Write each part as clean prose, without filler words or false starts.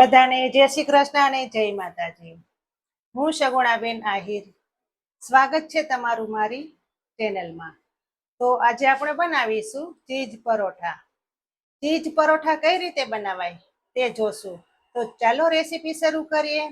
બધાને જય શ્રી કૃષ્ણ અને જય માતાજી। હું સગુણાબેન આહિર, સ્વાગત છે તમારું મારી ચેનલમાં। તો આજે આપણે બનાવીશું ચીઝ પરોઠા। ચીઝ પરોઠા કઈ રીતે બનાવાય તે જોશું। તો ચાલો રેસીપી શરૂ કરીએ।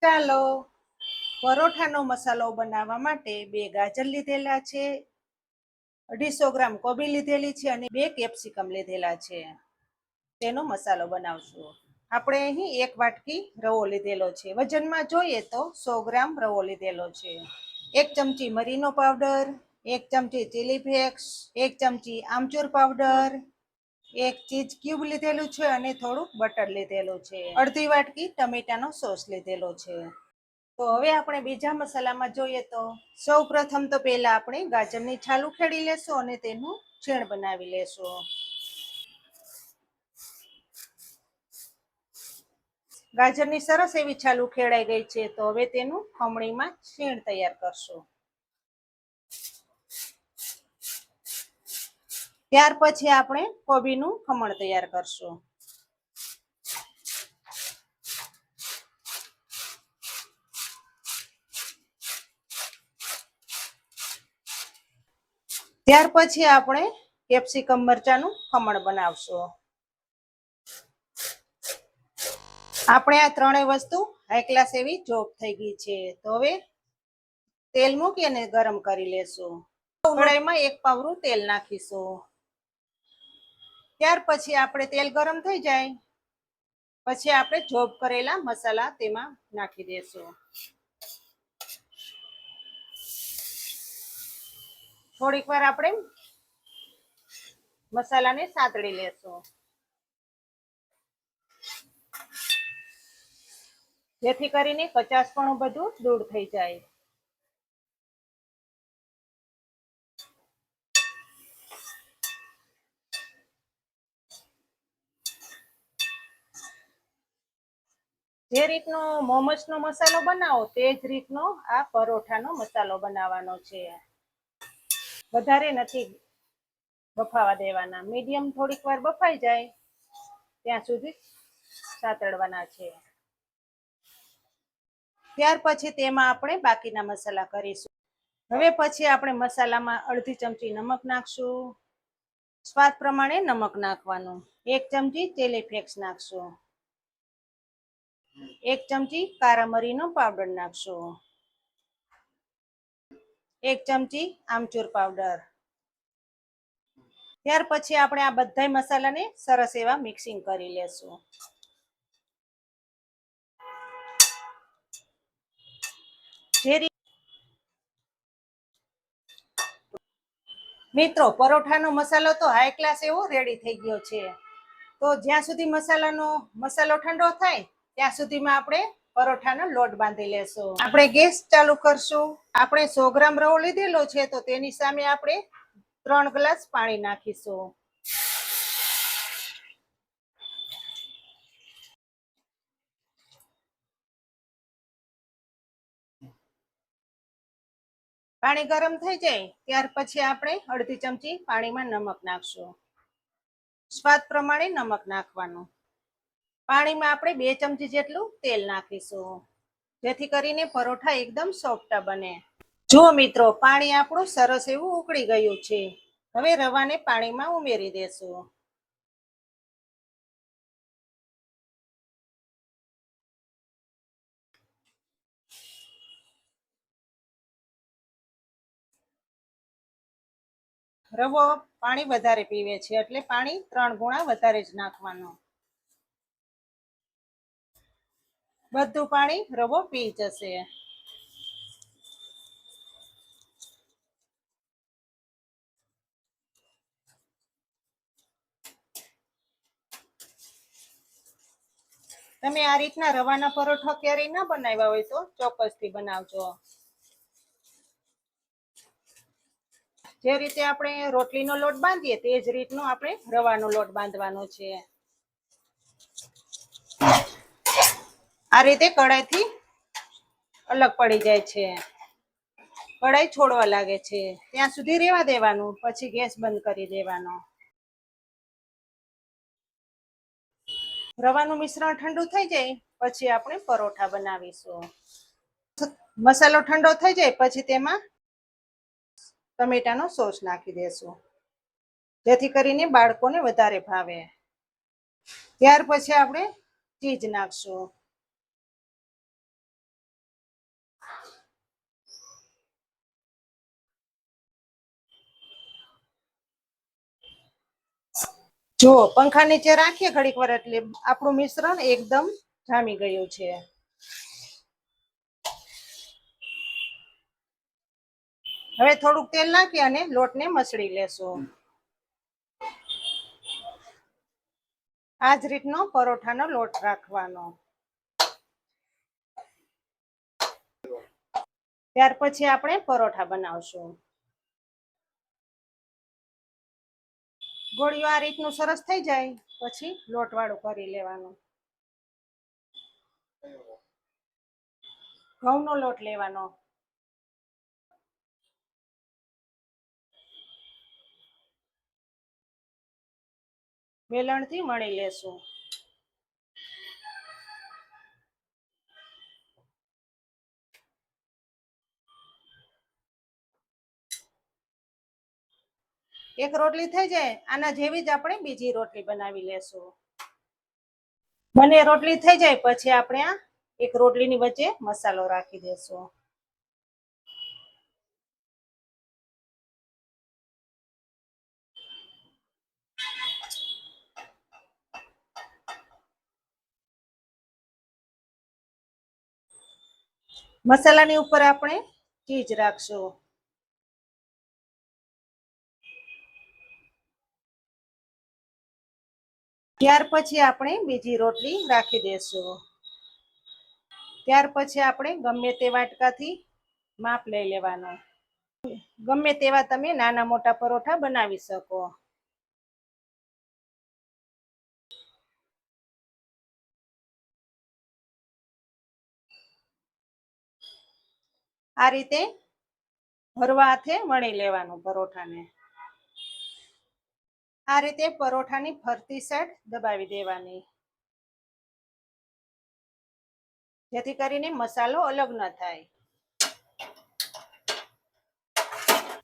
ચાલો, પરોઠાનો મસાલો બનાવવા માટે 2 ગાજર લીધેલા છે, 250 ગ્રામ કોબી લીધેલી છે અને 2 કેપ્સિકમ લીધેલા છે। તેનો મસાલો બનાવશું। આપણે અહીં 1 વાટકી રવો લીધેલો છે, વજનમાં જોઈએ તો 100 ગ્રામ રવો લીધેલો છે। 1 ચમચી મરીનો પાવડર, 1 ચમચી ચીલી ફ્લેક્સ, 1 ચમચી આમચૂર પાવડર, 1 ચીઝ ક્યુબ લીધેલું છે અને થોડુંક બટર લીધેલું છે। અડધી વાટકી ટમેટાનો સોસ લીધેલો છે। તો હવે આપણે બીજા મસાલામાં જોઈએ તો સૌ પ્રથમ તો પહેલા આપણે ગાજરની છાલ ઉખેડી લેશું અને તેનું છીણ બનાવી લેશું। ગાજરની સરસ એવી છાલ ઉખેડાઈ ગઈ છે, તો હવે તેનું ખમણીમાં છીણ તૈયાર કરશું। ત્યાર પછી આપણે કોબીનું ખમણ તૈયાર કરશું। ત્યાર પછી આપણે કેપ્સિકમ મરચાંનું ખમણ બનાવશું। આપણે આ ત્રણેય વસ્તુ હાઈ ક્લાસ એવી જોબ થઈ ગઈ છે, તો હવે તેલ મૂકી અને ગરમ કરી લેશું। કઢાઈમાં 1 પાવરું તેલ નાખીશું। ત્યાર પછી આપણે તેલ ગરમ થઈ જાય પછી આપણે જોબ કરેલા મસાલા તેમાં નાખી દેશું। થોડીક વાર આપણે મસાલાને સાતળી લેશું, જેથી કરીને કચાશપણું બધું દૂર થઈ જાય। જે રીતનો મોમસનો મસાલો બનાવો તે જ રીતનો આ પરોઠાનો મસાલો બનાવવાનો છે। વધારે નથી બફાવા દેવાના, મીડિયમ થોડીક વાર બફાઈ જાય ત્યાં સુધી સાતળવાના છે। ત્યાર પછી તેમાં આપણે બાકીના મસાલા કરીશું। હવે પછી આપણે મસાલામાં અડધી ચમચી નમક નાખશું, સ્વાદ પ્રમાણે નમક નાખવાનું, 1 ચમચી ચીલી ફ્લેક્સ નાખશું, 1 ચમચી કારા મરીનો પાવડર નાખશું, 1 ચમચી આમચૂર પાવડર। ત્યાર પછી આપણે આ બધા મસાલાને સરસ એવા મિક્સિંગ કરી લેશું। મિત્રો, પરોઠાનો મસાલો તો હાઈ ક્લાસ એવો રેડી થઈ ગયો છે। તો જ્યાં સુધી મસાલો ઠંડો થાય ત્યાં સુધીમાં આપણે પરોઠાનો લોટ બાંધી લેશું। આપણે ગેસ ચાલુ કરશું। આપણે 100 ગ્રામ રવો લીધેલો છે, તો તેની સામે આપણે 3 ગ્લાસ પાણી નાખીશું। પાણી ગરમ થઈ જાય ત્યાર પછી આપણે અડધી ચમચી પાણીમાં નમક નાખશું, સ્વાદ પ્રમાણે નમક નાખવાનું। પાણીમાં આપણે 2 ચમચી જેટલું તેલ નાખીશું, જેથી કરીને પરોઠા એકદમ સોફ્ટ બને। જો મિત્રો, પાણી આપણું સરસ એવું ઉકળી ગયું છે, હવે રવાને પાણીમાં ઉમેરી દેશું। રવો પાણી વધારે પીવે છે, એટલે પાણી 3 ગણા વધારે જ નાખવાનું। બધું પાણી રવો પી જશે। તમે આ રીતના રવાના પરોઠા ક્યારેય ના બનાવ્યા હોય તો ચોક્કસથી બનાવજો। જે રીતે આપણે રોટલીનો લોટ બાંધીએ તે જ રીતનો આપણે રવાનો લોટ બાંધવાનો છે। આ રીતે કઢાઈથી અલગ પડી જાય છે, કઢાઈ છોડવા લાગે છે ત્યાં સુધી રહેવા દેવાનું, પછી ગેસ બંધ કરી દેવાનો। રવાનું મિશ્રણ ઠંડુ થઈ જાય પછી આપણે પરોઠા બનાવીશું. મસાલો ઠંડો થઈ જાય પછી તેમાં ટમેટાનો સોસ નાખી દેશું, જેથી કરીને બાળકોને વધારે ભાવે. ત્યાર પછી આપણે ચીઝ નાખશું. જો પંખા નીચે રાખીએ ઘડીક વાર એટલે આપણું મિશ્રણ એકદમ જામી ગયું છે. હવે થોડુંક તેલ નાખી અને લોટને મસળી લેશું. આ જ રીતનો પરોઠાનો લોટ રાખવાનો. ત્યાર પછી આપણે પરોઠા બનાવશું. ગોળીઓ આ રીતનું સરસ થઈ જાય પછી લોટવાળું કરી લેવાનું. ઘઉંનો લોટ લેવાનો. વેલણથી મળી લેશું. એક રોટલી થઈ જાય આના જેવી જ આપણે બીજી રોટલી બનાવી લેશું. બંને રોટલી થઈ જાય પછી આપણે આ એક રોટલીની વચ્ચે મસાલો રાખી દેશું. મસાલાની ઉપર આપણે ચીઝ રાખશું. ત્યાર પછી આપણે બીજી રોટલી રાખી દેશું. ત્યાર પછી આપણે ગમે તે વાટકાથી માપ લઈ લેવાનું. ગમે તેવા તમે નાના મોટા પરોઠા બનાવી શકો. આ રીતે હળવા હાથે વણી લેવાનું પરોઠાને. આ રીતે પરોઠાની ફરતી સાઈડ દબાવી દેવાની, જેથી કરીને મસાલો અલગ ન થાય.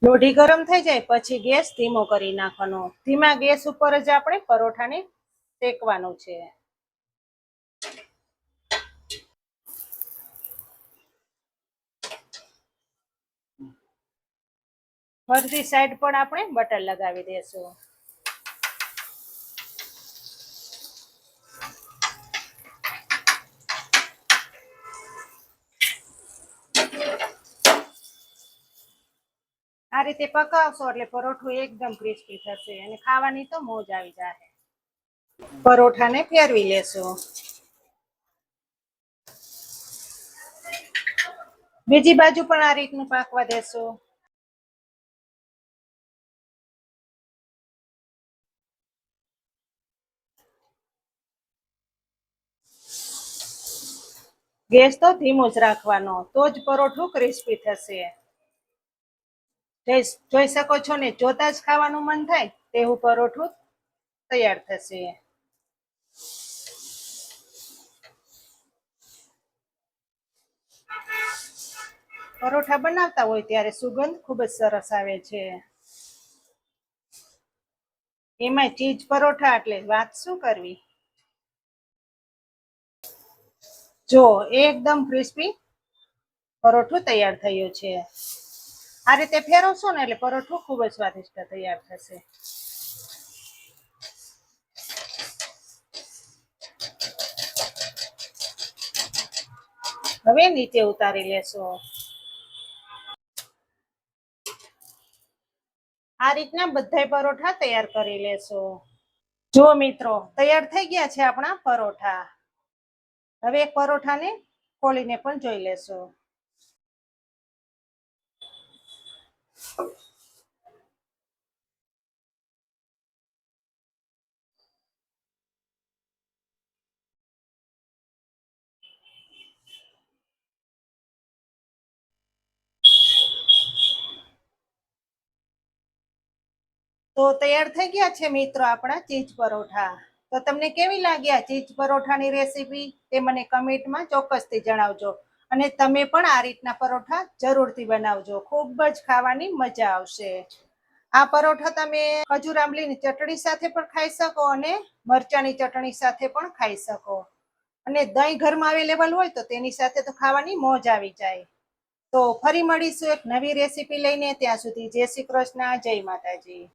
લોઢી ગરમ થઈ જાય પછી ગેસ ધીમો કરી નાખવાનો. ધીમા ગેસ ઉપર જ આપણે પરોઠાને શેકવાનું છે. ફરતી સાઈડ પણ આપણે બટર લગાવી દેશું. આ રીતે પકાવશો એટલે પરોઠું એકદમ ક્રિસ્પી થશે અને ખાવાની તો મોજ આવી જાય. પરોઠાને ફેરવી લેશું. બીજી બાજુ પણ આ રીતનું પાકવા દેશું. ગેસ તો ધીમો જ રાખવાનો, તો જ પરોઠું ક્રિસ્પી થશે. જોઈ શકો છો ને, જોતા જ ખાવાનું મન થાય તેવું પરોઠું તૈયાર થશે. પરોઠા બનાવતા હોય ત્યારે સુગંધ ખૂબ જ સરસ આવે છે. એમાં ચીઝ પરોઠા એટલે વાત શું કરવી. જો એકદમ ક્રિસ્પી પરોઠું તૈયાર થયું છે. આ રીતે ફેરવશો ને એટલે પરોઠું ખૂબ જ સ્વાદિષ્ટ તૈયાર થશે. હવે નીચે ઉતારી લેશો. આ રીતના બધા પરોઠા તૈયાર કરી લેશો. જો મિત્રો, તૈયાર થઈ ગયા છે આપણા પરોઠા. હવે એક પરોઠાને ખોલીને પણ જોઈ લેશો. તો તૈયાર થઈ ગયા છે મિત્રો આપણા ચીઝ પરોઠા. તો તમને કેવી લાગી આ ચીઝ પરોઠાની રેસીપી તે મને કમેન્ટમાં ચોક્કસથી જણાવજો. અને તમે પણ આ રીતના પરોઠા જરૂરથી બનાવજો, ખૂબ જ ખાવાની મજા આવશે. આ પરોઠા તમે ખજૂર આંબલીની ચટણી સાથે પણ ખાઈ શકો અને મરચાંની ચટણી સાથે પણ ખાઈ શકો. અને દહીં ઘરમાં અવેલેબલ હોય તો તેની સાથે તો ખાવાની મોજ આવી જાય. તો ફરી મળીશું એક નવી રેસીપી લઈને. ત્યાં સુધી જય શ્રી કૃષ્ણ, જય માતાજી.